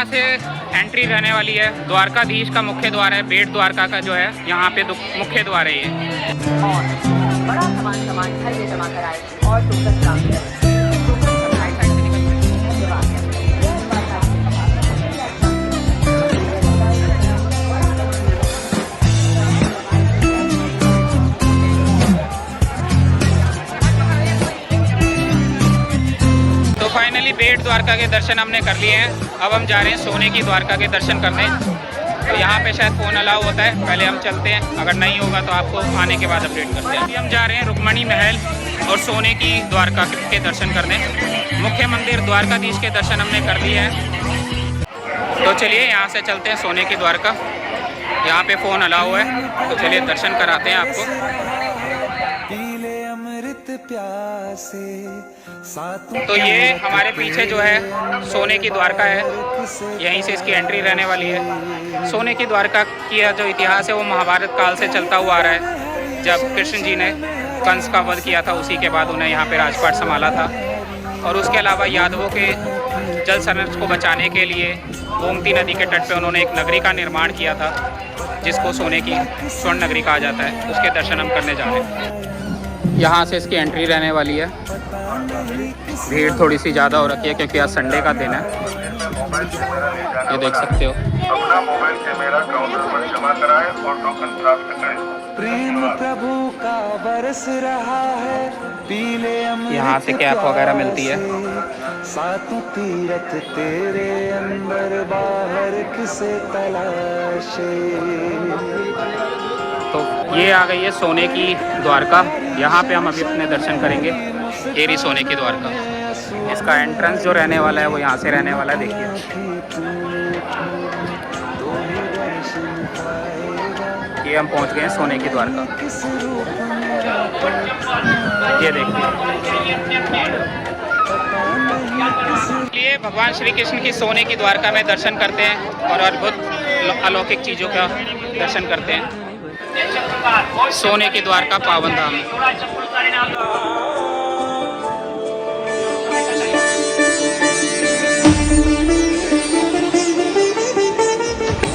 यहाँ से एंट्री रहने वाली है। द्वारकाधीश का मुख्य द्वार है, बेट द्वारका का जो है यहाँ पे मुख्य द्वार है ये। और बड़ा सामान घर में जमा कराए और टोकन प्राप्त करें। तो फाइनली बेट द्वारका के दर्शन हमने कर लिए हैं। अब हम जा रहे हैं सोने की द्वारका के दर्शन करने। तो यहाँ पे शायद फ़ोन अलाउ होता है, पहले हम चलते हैं, अगर नहीं होगा तो आपको आने के बाद अपडेट करते हैं। अभी हम जा रहे हैं रुक्मणी महल और सोने की द्वारका के दर्शन करने। मुख्य मंदिर द्वारकाधीश के दर्शन हमने कर लिए हैं। तो चलिए यहाँ से चलते हैं सोने की द्वारका। यहाँ पे फ़ोन अलाउ है, तो चलिए दर्शन कराते हैं आपको। तो ये हमारे पीछे जो है सोने की द्वारका है, यहीं से इसकी एंट्री रहने वाली है। सोने की द्वारका की जो इतिहास है वो महाभारत काल से चलता हुआ आ रहा है। जब कृष्ण जी ने कंस का वध किया था, उसी के बाद उन्हें यहाँ पे राजपाट संभाला था। और उसके अलावा यादवों के जल संरक्षण को बचाने के लिए गोमती नदी के तट पे उन्होंने एक नगरी का निर्माण किया था, जिसको सोने की स्वर्ण नगरी कहा जाता है। उसके दर्शन हम करने जा रहे हैं। यहाँ से इसकी एंट्री रहने वाली है। भीड़ थोड़ी सी ज़्यादा हो रखी है क्योंकि आज संडे का दिन है। ये देख सकते हो। अपना मोबाइल कैमरा काउंटर पर जमा कराएं और टोकन प्राप्त करें। प्रेम प्रभु का बरस रहा है, पीले यहाँ से कैप वगैरह मिलती है। सातों तीरथ तेरे अंदर बाहर किसे तलाशे। तो ये आ गई है सोने की द्वारका। यहाँ पे हम अभी अपने दर्शन करेंगे। ये रही सोने की द्वारका। इसका एंट्रेंस जो रहने वाला है वो यहाँ से रहने वाला है। देखिए, ये हम पहुँच गए हैं सोने की द्वारका। ये देखिए, इसलिए भगवान श्री कृष्ण की सोने की द्वारका में दर्शन करते हैं और अद्भुत अलौकिक चीज़ों का दर्शन करते हैं। सोने की द्वारका पावन धाम।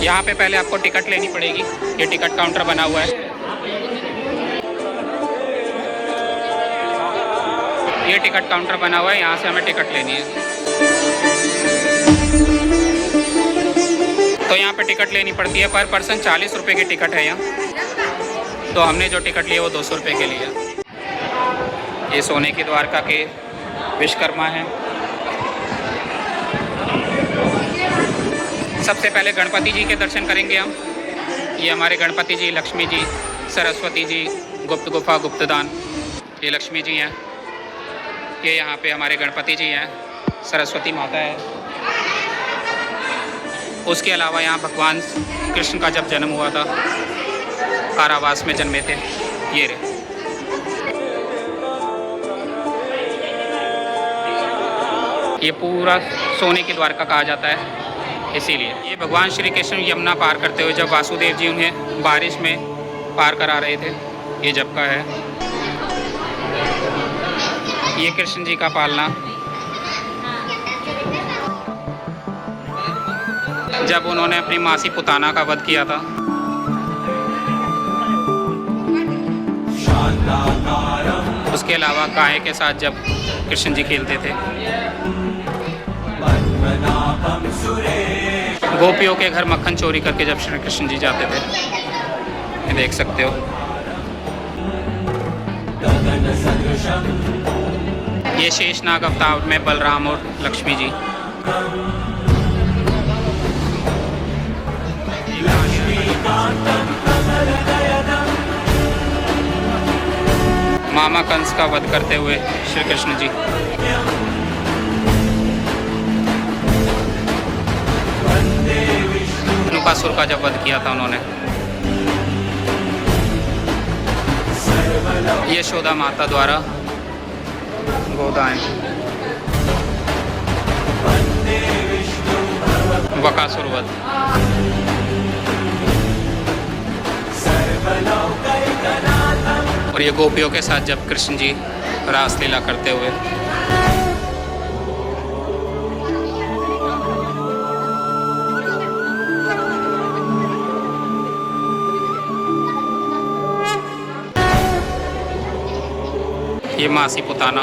यहाँ पे पहले आपको टिकट लेनी पड़ेगी। ये टिकट काउंटर बना हुआ है। ये टिकट काउंटर बना हुआ है, यहाँ से हमें टिकट लेनी है। तो यहाँ पे टिकट लेनी पड़ती है। पर पर्सन 40 रुपये की टिकट है यहाँ। तो हमने जो टिकट लिया वो 200 रुपये के लिए। ये सोने की द्वारका के विश्वकर्मा हैं। सबसे पहले गणपति जी के दर्शन करेंगे हम। ये हमारे गणपति जी, लक्ष्मी जी, सरस्वती जी, गुप्त गुफा गुप्तदान। ये लक्ष्मी जी हैं। ये यहाँ पे हमारे गणपति जी हैं, सरस्वती माता है। उसके अलावा यहाँ भगवान कृष्ण का जब जन्म हुआ था, कारावास में जन्मे थे। ये रहे। ये पूरा सोने की द्वारका कहा जाता है इसीलिए। ये भगवान श्री कृष्ण यमुना पार करते हुए जब वासुदेव जी उन्हें बारिश में पार करा रहे थे, ये जब का है। ये कृष्ण जी का पालना जब उन्होंने अपनी मासी पुताना का वध किया था। उसके अलावा गाय के साथ जब कृष्ण जी खेलते थे। गोपियों के घर मक्खन चोरी करके जब श्री कृष्ण जी जाते थे। ये देख सकते हो। ये शेषनाग अवतार में बलराम और लक्ष्मी जी। मामा कंस का वध करते हुए श्री कृष्ण जी। नुकासुर का जब वध किया था उन्होंने। यशोदा माता द्वारा गोदान। बकासुर वध। और ये गोपियों के साथ जब कृष्ण जी रासलीला करते हुए। ये मासी पुताना,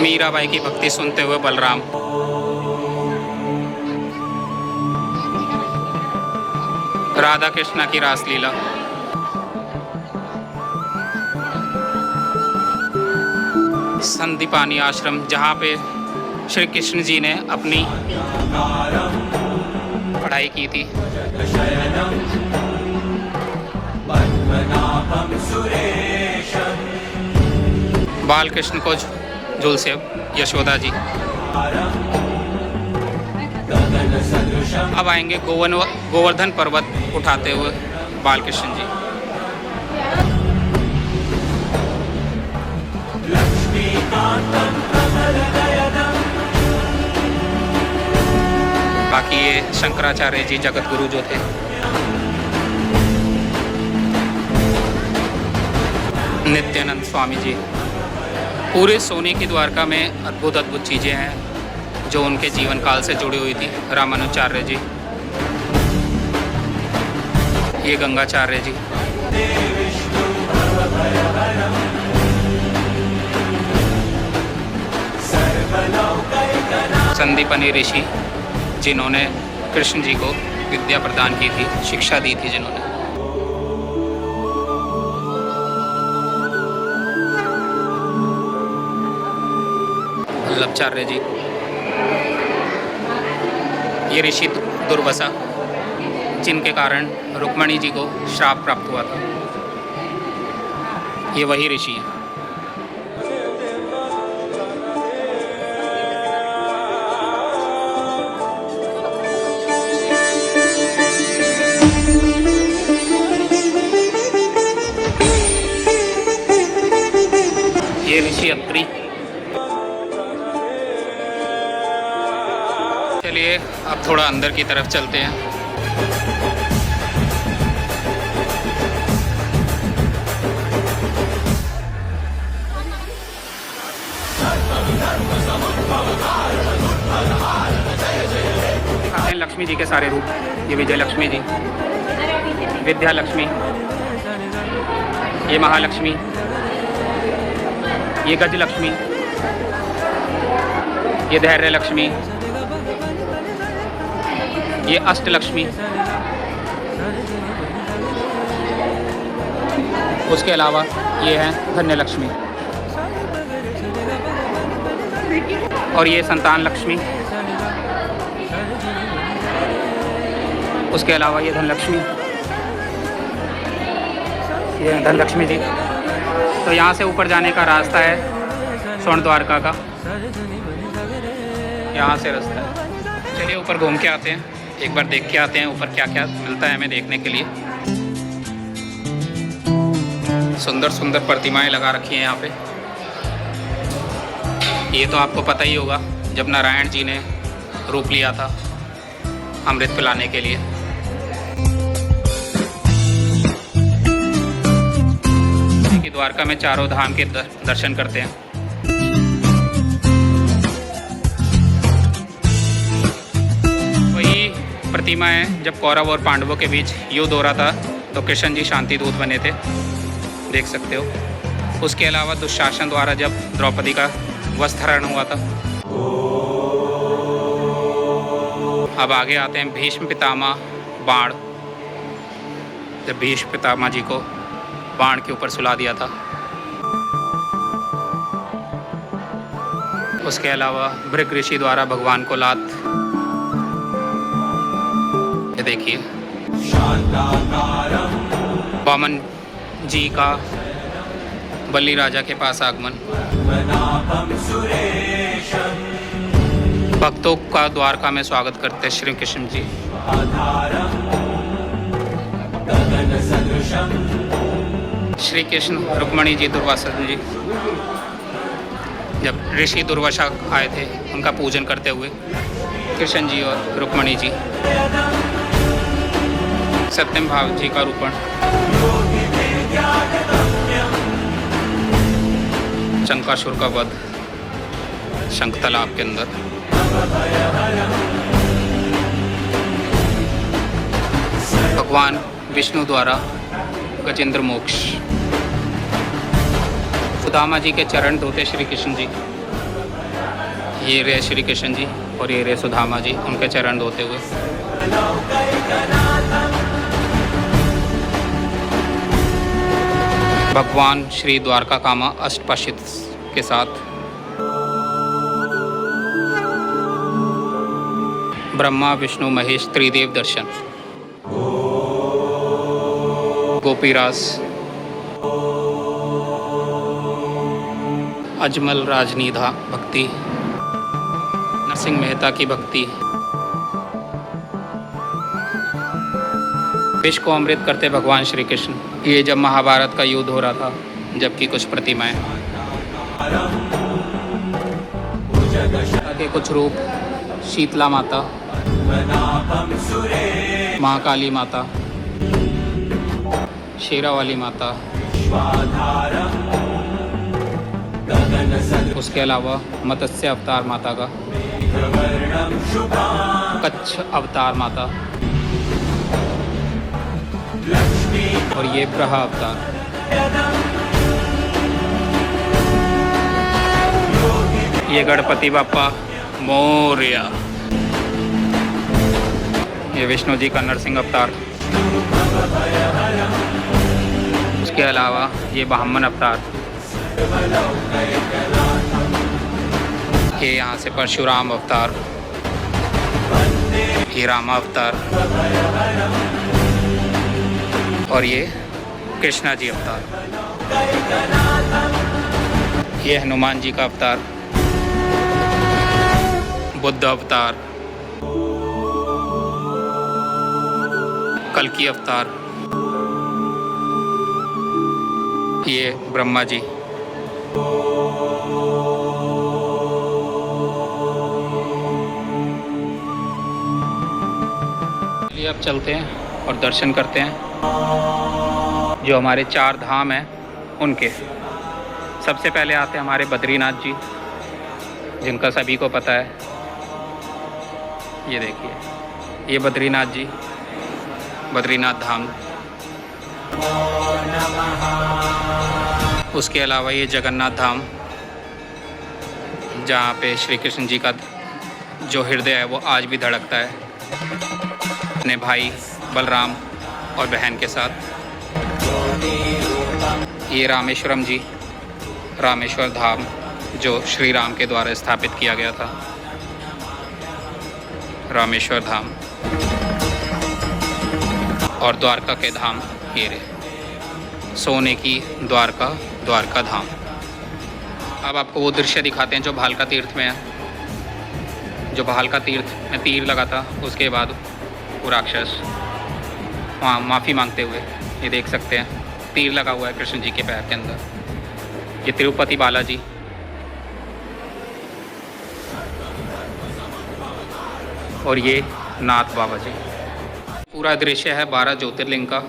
मीराबाई की भक्ति सुनते हुए बलराम। राधा कृष्णा की रासलीला। संदीपानी आश्रम, जहाँ पे श्री कृष्ण जी ने अपनी पढ़ाई की थी। बाल कृष्ण को झूल से यशोदा जी। अब आएंगे गोवर्धन पर्वत उठाते हुए बाल कृष्ण जी। बाकी ये शंकराचार्य जी जगत गुरु जो थे। नित्यानंद स्वामी जी। पूरे सोने की द्वारका में अद्भुत अद्भुत चीज़ें हैं जो उनके जीवन काल से जुड़ी हुई थी। रामानुचार्य जी, ये गंगाचार्य जी, संदीपनी ऋषि जिन्होंने कृष्ण जी को विद्या प्रदान की थी, शिक्षा दी थी जिन्होंने। वल्लभाचार्य जी, ये ऋषि दुर्वासा जिनके कारण रुक्मणी जी को श्राप प्राप्त हुआ था, ये वही ऋषि हैं। ये ऋषि अत्रि। चलिए अब थोड़ा अंदर की तरफ चलते हैं। दिखाते हैं लक्ष्मी जी के सारे रूप। ये विजय लक्ष्मी जी, विद्या लक्ष्मी, ये महालक्ष्मी, ये गज लक्ष्मी, ये धैर्य लक्ष्मी, ये अष्ट लक्ष्मी, उसके अलावा ये है धन्य लक्ष्मी, और ये संतान लक्ष्मी, उसके अलावा ये धन लक्ष्मी, ये धन लक्ष्मी जी। तो यहाँ से ऊपर जाने का रास्ता है स्वर्ण द्वारका का, यहाँ से रास्ता है। चलिए ऊपर घूम के आते हैं, एक बार देख के आते हैं ऊपर क्या क्या मिलता है हमें देखने के लिए। सुंदर सुंदर प्रतिमाएं लगा रखी हैं यहाँ पे। ये तो आपको पता ही होगा, जब नारायण जी ने रूप लिया था अमृत पिलाने के लिए। द्वारका में चारों धाम के दर्शन करते हैं। वही प्रतिमा है जब कौरव और पांडवों के बीच युद्ध हो रहा था तो कृष्ण जी शांति दूत बने थे, देख सकते हो। उसके अलावा दुशासन द्वारा जब द्रौपदी का वस्त्रहरण हुआ था। अब आगे आते हैं भीष्म पितामह बाण, जब भीष्म पितामह जी को बाण के ऊपर सुला दिया था। उसके अलावा भृग ऋषि द्वारा भगवान को लात, ये देखिए वामन जी का बलि राजा के पास आगमन। भक्तों का द्वारका में स्वागत करते श्री कृष्ण जी। श्री कृष्ण रुक्मणी जी दुर्वासा जी, जब ऋषि दुर्वासा आए थे उनका पूजन करते हुए कृष्ण जी और रुक्मणी जी। सत्यम भाव जी का रूपण, शंकासुर का वध शंख तालाब के अंदर। भगवान विष्णु द्वारा गजेंद्र मोक्ष। सुदामा जी के चरण धोते श्री कृष्ण जी। ये रहे श्री कृष्ण जी और ये रहे सुदामा जी, उनके चरण धोते हुए। भगवान श्री द्वारका कामा अष्टपशित के साथ ब्रह्मा विष्णु महेश त्रिदेव दर्शन। गोपीरास, अजमल राजनीधा भक्ति, नरसिंह मेहता की भक्ति, विष को अमृत करते भगवान श्री कृष्ण। ये जब महाभारत का युद्ध हो रहा था, जबकि कुछ प्रतिमाएं के कुछ रूप, शीतला माता, महाकाली माता, शेरावाली माता, उसके अलावा मत्स्य अवतार माता का, कच्छ अवतार माता और ये प्रहा अवतार। ये गणपति बाप्पा मोरया। ये विष्णु जी का नरसिंह अवतार। उसके अलावा ये ब्राह्मण अवतार। ये यहाँ से परशुराम अवतार, ये रामा अवतार और ये कृष्णा जी अवतार। ये हनुमान जी का अवतार, बुद्ध अवतार, कल्कि अवतार, ये ब्रह्मा जी। चलिए अब चलते हैं और दर्शन करते हैं जो हमारे 4 धाम हैं उनके। सबसे पहले आते हैं हमारे बद्रीनाथ जी, जिनका सभी को पता है। ये देखिए, ये बद्रीनाथ जी, बद्रीनाथ धाम। उसके अलावा ये जगन्नाथ धाम, जहाँ पे श्री कृष्ण जी का जो हृदय है वो आज भी धड़कता है अपने भाई बलराम और बहन के साथ। ये रामेश्वरम जी, रामेश्वर धाम, जो श्री राम के द्वारा स्थापित किया गया था, रामेश्वर धाम। और द्वारका के धाम ये रहे, सोने की द्वारका, द्वारका धाम। अब आपको वो दृश्य दिखाते हैं जो भालका तीर्थ में है। जो भालका तीर्थ में तीर लगा था, उसके बाद वो राक्षस वहाँ माफ़ी मांगते हुए, ये देख सकते हैं, तीर लगा हुआ है कृष्ण जी के पैर के अंदर। ये तिरुपति बालाजी, और ये नाथ बाबा जी। पूरा दृश्य है 12 ज्योतिर्लिंग का,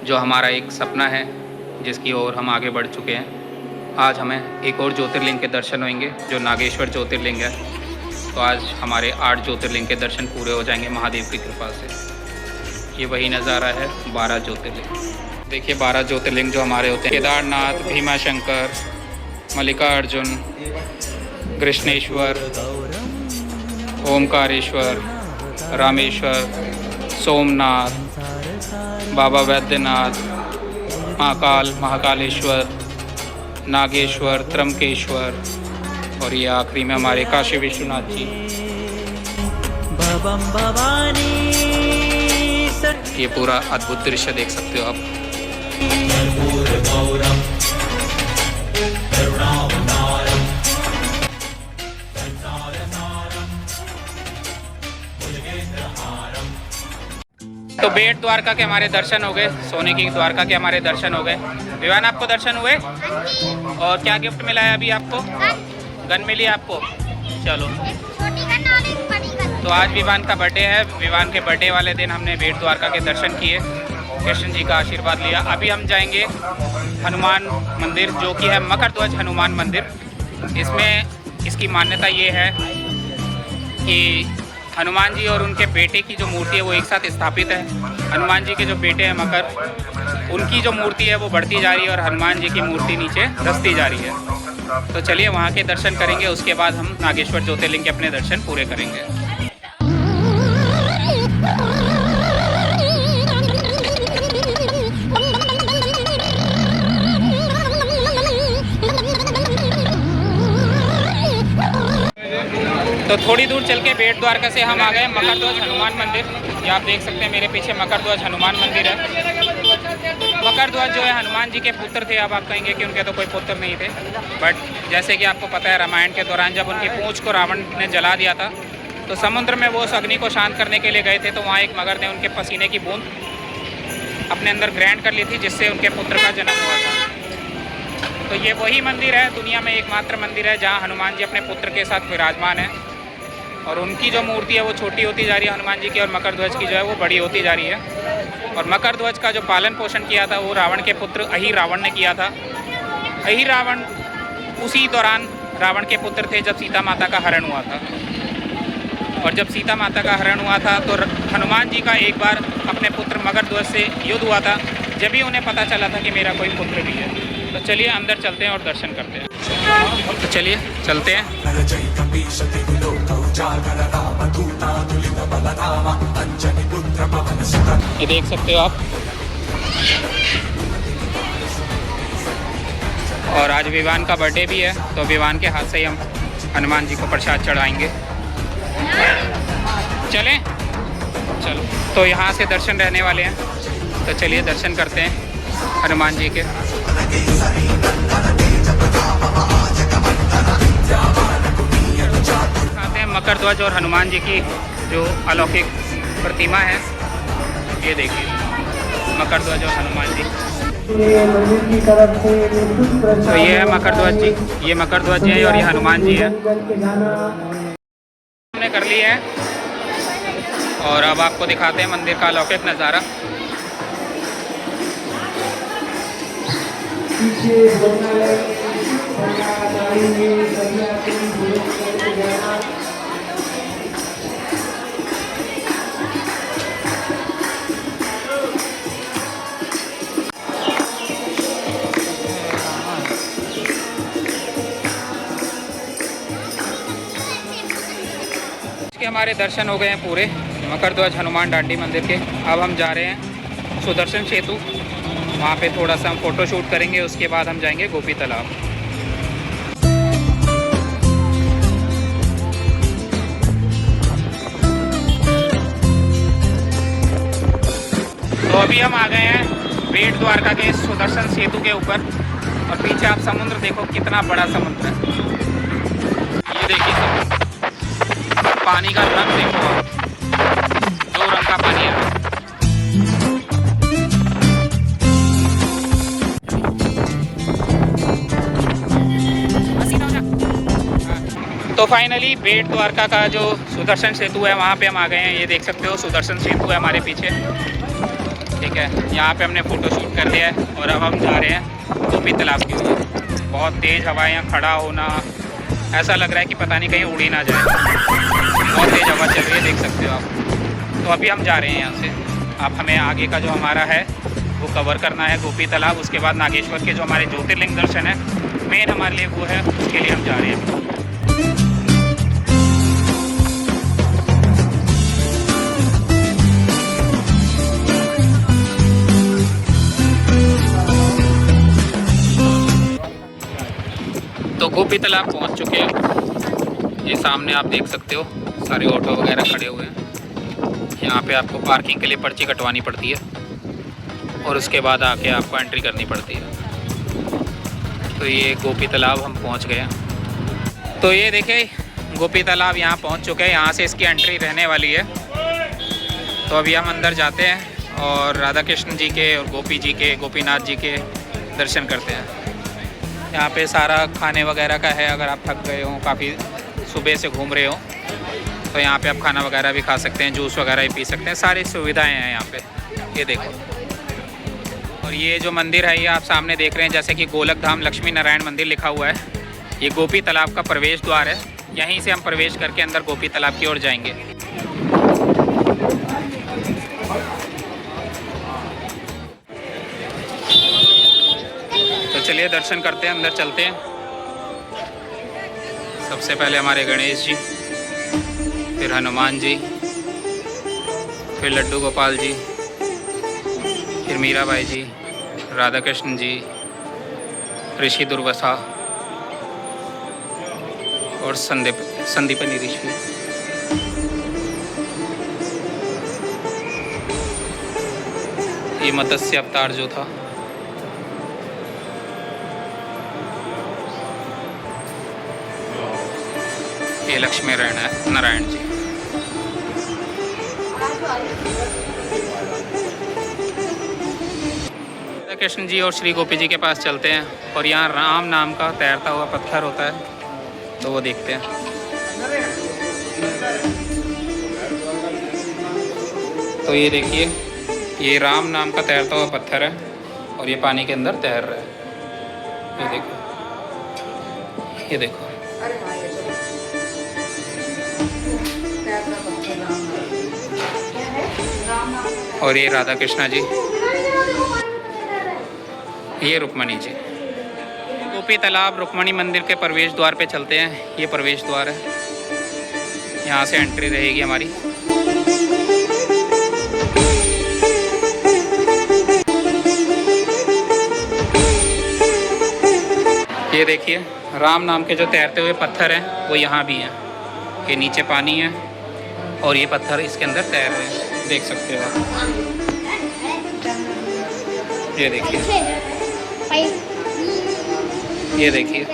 जो हमारा एक सपना है जिसकी ओर हम आगे बढ़ चुके हैं। आज हमें एक और ज्योतिर्लिंग के दर्शन होंगे जो नागेश्वर ज्योतिर्लिंग है। तो आज हमारे 8 ज्योतिर्लिंग के दर्शन पूरे हो जाएंगे महादेव की कृपा से। ये वही नज़ारा है 12 ज्योतिर्लिंग। देखिए 12 ज्योतिर्लिंग जो हमारे होते हैं, केदारनाथ, भीमाशंकर, मल्लिकार्जुन, कृष्णेश्वर, ओमकारेश्वर, रामेश्वर, सोमनाथ, बाबा वैद्यनाथ, महाकाल, महाकालेश्वर, नागेश्वर, त्रंबकेश्वर और ये आखिरी में हमारे काशी विश्वनाथ जी। ये पूरा अद्भुत दृश्य देख सकते हो आप। तो बेट द्वारका के हमारे दर्शन हो गए, सोने की द्वारका के हमारे दर्शन हो गए। विवान, आपको दर्शन हुए? और क्या गिफ्ट मिला है अभी आपको? गन मिली आपको? चलो, तो आज विवान का बर्थडे है। विवान के बर्थडे वाले दिन हमने बेट द्वारका के दर्शन किए, कृष्ण जी का आशीर्वाद लिया। अभी हम जाएंगे हनुमान मंदिर, जो कि है मकर ध्वज हनुमान मंदिर। इसमें इसकी मान्यता ये है कि हनुमान जी और उनके बेटे की जो मूर्ति है वो एक साथ स्थापित है। हनुमान जी के जो बेटे हैं मकर, उनकी जो मूर्ति है वो बढ़ती जा रही है और हनुमान जी की मूर्ति नीचे धंसती जा रही है। तो चलिए वहाँ के दर्शन करेंगे, उसके बाद हम नागेश्वर ज्योतिर्लिंग के अपने दर्शन पूरे करेंगे। तो थोड़ी दूर चल के बेट द्वारका से हम आ गए मकर ध्वज हनुमान मंदिर। ये आप देख सकते हैं मेरे पीछे मकर ध्वज हनुमान मंदिर है। मकर ध्वज जो है हनुमान जी के पुत्र थे। अब आप कहेंगे कि उनके तो कोई पुत्र नहीं थे, बट जैसे कि आपको पता है रामायण के दौरान जब उनकी पूंछ को रावण ने जला दिया था तो समुद्र में वो उस अग्नि को शांत करने के लिए गए थे, तो वहाँ एक मगर ने उनके पसीने की बूंद अपने अंदर ग्रहण कर ली थी, जिससे उनके पुत्र का जन्म हुआ था। तो ये वही मंदिर है, दुनिया में एकमात्र मंदिर है जहाँ हनुमान जी अपने पुत्र के साथ विराजमान है और उनकी जो मूर्ति है वो छोटी होती जा रही है हनुमान जी की, और मकर ध्वज की जो है वो बड़ी होती जा रही है। और मकर ध्वज का जो पालन पोषण किया था वो रावण के पुत्र अहि रावण ने किया था। अहि रावण उसी दौरान रावण के पुत्र थे जब सीता माता का हरण हुआ था, और जब सीता माता का हरण हुआ था तो हनुमान जी का एक बार अपने पुत्र मकर ध्वज से युद्ध हुआ था, जब ही उन्हें पता चला था कि मेरा कोई पुत्र भी है। तो चलिए अंदर चलते हैं और दर्शन करते हैं। तो चलिए चलते हैं। ये देख सकते हो आप, और आज विवान का बर्थडे भी है, तो विवान के हाथ से ही हम हनुमान जी को प्रसाद चढ़ाएंगे। चलें, चलो। तो यहाँ से दर्शन रहने वाले हैं, तो चलिए दर्शन करते हैं हनुमान जी के। दिखाते हैं मकर ध्वज और हनुमान जी की जो अलौकिक प्रतिमा है। ये देखिए मकर ध्वज और हनुमान जी। तो ये है मकर ध्वज जी, ये मकर ध्वज जी है और ये हनुमान जी है। हमने कर ली है और अब आपको दिखाते हैं मंदिर का अलौकिक नज़ारा। हमारे दर्शन हो गए हैं पूरे मकर ध्वज हनुमान डांडी मंदिर के। अब हम जा रहे हैं सुदर्शन सेतु, वहाँ पे थोड़ा सा हम फ़ोटो शूट करेंगे, उसके बाद हम जाएंगे गोपी तालाब। तो अभी हम आ गए हैं बेट द्वारका के सुदर्शन सेतु के ऊपर, और पीछे आप समुद्र देखो, कितना बड़ा समुद्र है। ये देखिए समुद्र, पानी का रंग देखो, दो रंग का पानी है। तो फाइनली बेट द्वारका का जो सुदर्शन सेतु है वहाँ पे हम आ गए हैं। ये देख सकते हो सुदर्शन सेतु है हमारे पीछे, ठीक है। यहाँ पे हमने फ़ोटो शूट कर लिया है और अब हम जा रहे हैं गोपी तालाब की ओर। बहुत तेज़ हवा है, यहाँ खड़ा होना ऐसा लग रहा है कि पता नहीं कहीं उड़ी ना जाए, बहुत तेज़ हवा चल रही है, देख सकते हो आप। तो अभी हम जा रहे हैं यहाँ से। अब हमें आगे का जो हमारा है वो कवर करना है, गोपी तालाब, उसके बाद नागेश्वर के जो हमारे ज्योतिर्लिंग दर्शन है मेन हमारे लिए वो है, उसके लिए हम जा रहे हैं। तो गोपी तालाब पहुंच चुके हैं। ये सामने आप देख सकते हो सारे ऑटो वगैरह खड़े हुए हैं। यहाँ पे आपको पार्किंग के लिए पर्ची कटवानी पड़ती है और उसके बाद आके आपको एंट्री करनी पड़ती है। तो ये गोपी तालाब हम पहुँच गए हैं। तो ये देखिए गोपी तालाब यहाँ पहुँच चुके हैं, यहाँ से इसकी एंट्री रहने वाली है। तो अभी हम अंदर जाते हैं और राधा कृष्ण जी के और गोपी जी के, गोपीनाथ जी के दर्शन करते हैं। यहाँ पे सारा खाने वगैरह का है, अगर आप थक गए हो, काफ़ी सुबह से घूम रहे हो, तो यहाँ पे आप खाना वगैरह भी खा सकते हैं, जूस वगैरह भी पी सकते हैं, सारी सुविधाएं हैं यहाँ पे। ये देखो, और ये जो मंदिर है ये आप सामने देख रहे हैं, जैसे कि गोलक धाम लक्ष्मी नारायण मंदिर लिखा हुआ है। ये गोपी तालाब का प्रवेश द्वार है, यहीं से हम प्रवेश करके अंदर गोपी तालाब की ओर जाएंगे। चलिए दर्शन करते हैं, अंदर चलते हैं। सबसे पहले हमारे गणेश जी, फिर हनुमान जी, फिर लड्डू गोपाल जी, फिर मीराबाई जी, राधा कृष्ण जी, ऋषि दुर्वासा और संदीपनी ऋषि। ये मत्स्य अवतार जो था, ये लक्ष्मी नारायण जी। राधा कृष्ण जी और श्री गोपी जी के पास चलते हैं और यहाँ राम नाम का तैरता हुआ पत्थर होता है, तो वो देखते हैं। तो ये देखिए, ये राम नाम का तैरता हुआ पत्थर है और ये पानी के अंदर तैर रहा है। ये देखो, ये देखो। और ये राधा कृष्णा जी, ये रुक्मणी जी। गोपी तालाब रुक्मणी मंदिर के प्रवेश द्वार पे चलते हैं। ये प्रवेश द्वार है, यहाँ से एंट्री रहेगी हमारी। ये देखिए, राम नाम के जो तैरते हुए पत्थर हैं वो यहाँ भी हैं। ये नीचे पानी है और ये पत्थर इसके अंदर तैर रहे हैं, देख सकते हो आप। ये देखिए, ये देखिए।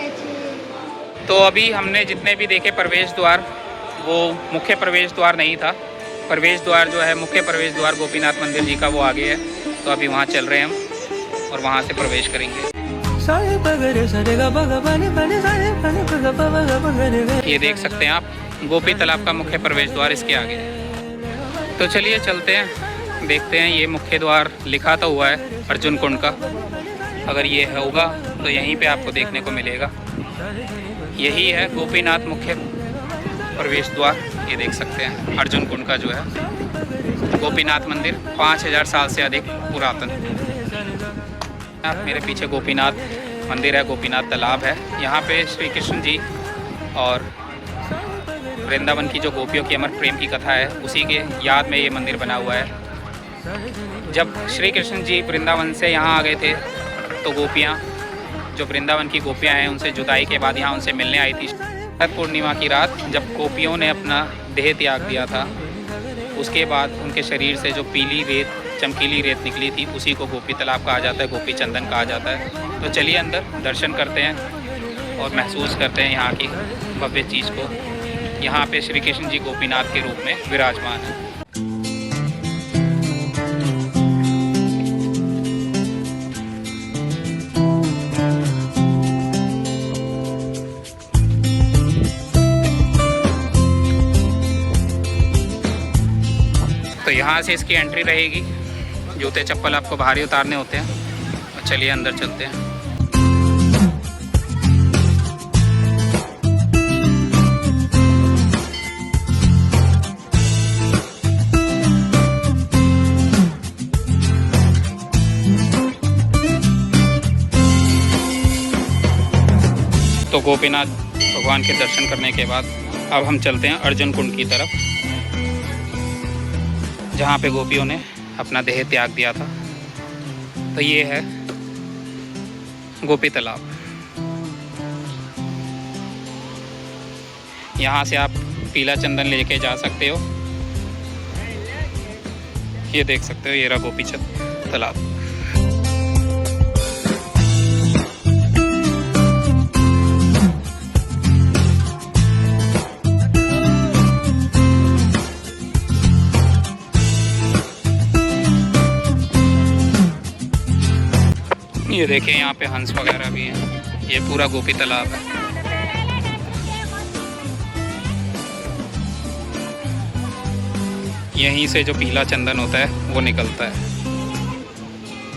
तो अभी हमने जितने भी देखे प्रवेश द्वार, वो मुख्य प्रवेश द्वार नहीं था। प्रवेश द्वार जो है, मुख्य प्रवेश द्वार गोपीनाथ मंदिर जी का, वो आगे है। तो अभी वहाँ चल रहे हैं हम और वहाँ से प्रवेश करेंगे। ये देख सकते हैं आप, गोपी तालाब का मुख्य प्रवेश द्वार इसके आगे है। तो चलिए चलते हैं, देखते हैं। ये मुख्य द्वार लिखा तो हुआ है अर्जुन कुंड का, अगर ये होगा तो यहीं पे आपको देखने को मिलेगा। यही है गोपीनाथ मुख्य प्रवेश द्वार। ये देख सकते हैं अर्जुन कुंड का जो है गोपीनाथ मंदिर, 5000 साल से अधिक पुरातन। मेरे पीछे गोपीनाथ मंदिर है, गोपीनाथ तालाब है। यहाँ पे श्री कृष्ण जी और वृंदावन की जो गोपियों की अमर प्रेम की कथा है, उसी के याद में ये मंदिर बना हुआ है। जब श्री कृष्ण जी वृंदावन से यहाँ आ गए थे, तो गोपियाँ, जो वृंदावन की गोपियाँ हैं, उनसे जुदाई के बाद यहाँ उनसे मिलने आई थी। पूर्णिमा की रात जब गोपियों ने अपना देह त्याग दिया था, उसके बाद उनके शरीर से जो पीली रेत, चमकीली रेत निकली थी, उसी को गोपी तालाब कहा जाता है, गोपी चंदन कहा जाता है। तो चलिए अंदर दर्शन करते हैं और महसूस करते हैं यहाँ की भव्य चीज़ को। यहाँ पे श्री कृष्ण जी गोपीनाथ के रूप में विराजमान है। तो यहाँ से इसकी एंट्री रहेगी। जूते चप्पल आपको बाहर ही उतारने होते हैं। और चलिए अंदर चलते हैं। तो गोपीनाथ भगवान के दर्शन करने के बाद अब हम चलते हैं अर्जुन कुंड की तरफ, जहाँ पे गोपियों ने अपना देह त्याग दिया था। तो ये है गोपी तालाब। यहाँ से आप पीला चंदन लेके जा सकते हो। ये देख सकते हो, ये रहा गोपी तालाब। ये देखिए, यहाँ पे हंस वगैरह भी हैं। ये पूरा गोपी तालाब है। यहीं से जो पीला चंदन होता है वो निकलता है।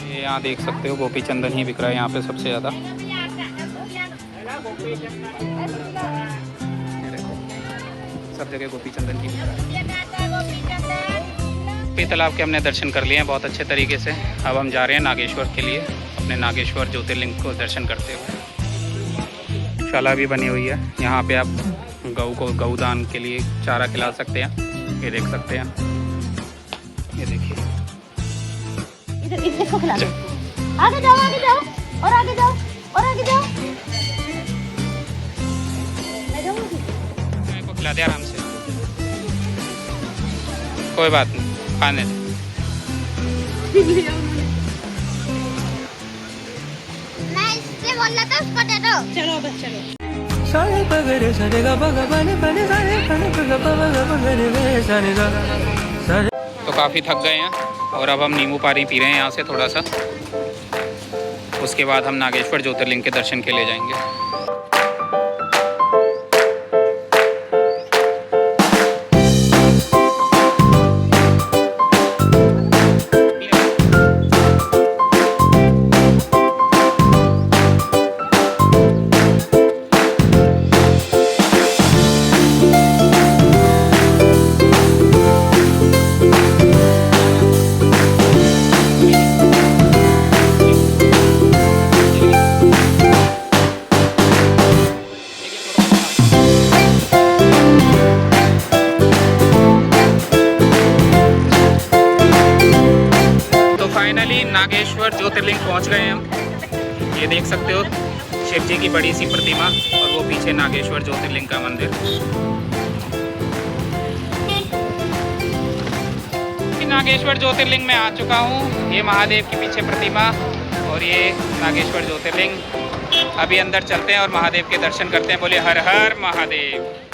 ये यहाँ देख सकते हो, गोपी चंदन ही बिक रहा है यहाँ पे सबसे ज़्यादा। सब जगह गोपी चंदन ही बिक रहा है। गोपी तालाब के हमने दर्शन कर लिए हैं बहुत अच्छे तरीके से। अब हम जा रहे हैं नागेश्वर के लिए। अपने नागेश्वर ज्योतिर्लिंग को दर्शन करते हुए। शाला भी बनी हुई है, यहाँ पे आप गऊ को गौदान के लिए चारा खिला सकते हैं। ये देख सकते हैं, ये देखिए। इधर इसको खिला दो। आगे जाओ और आगे जाओ और आगे जाओ। मैं जाऊंगी। मेरे को खिला दे आराम से, कोई बात नहीं, खाने दे। मैं इससे बोल रहा था उसको दे दो। चलो बस चलो। तो काफ़ी थक गए हैं और अब हम नींबू पानी पी रहे हैं यहाँ से थोड़ा सा। उसके बाद हम नागेश्वर ज्योतिर्लिंग के दर्शन के लिए जाएंगे। फाइनली नागेश्वर ज्योतिर्लिंग पहुंच गए हैं हम। ये देख सकते हो शिव जी की बड़ी सी प्रतिमा और वो पीछे नागेश्वर ज्योतिर्लिंग का मंदिर। नागेश्वर ज्योतिर्लिंग में आ चुका हूँ। ये महादेव की पीछे प्रतिमा और ये नागेश्वर ज्योतिर्लिंग। अभी अंदर चलते हैं और महादेव के दर्शन करते हैं। बोले हर हर महादेव।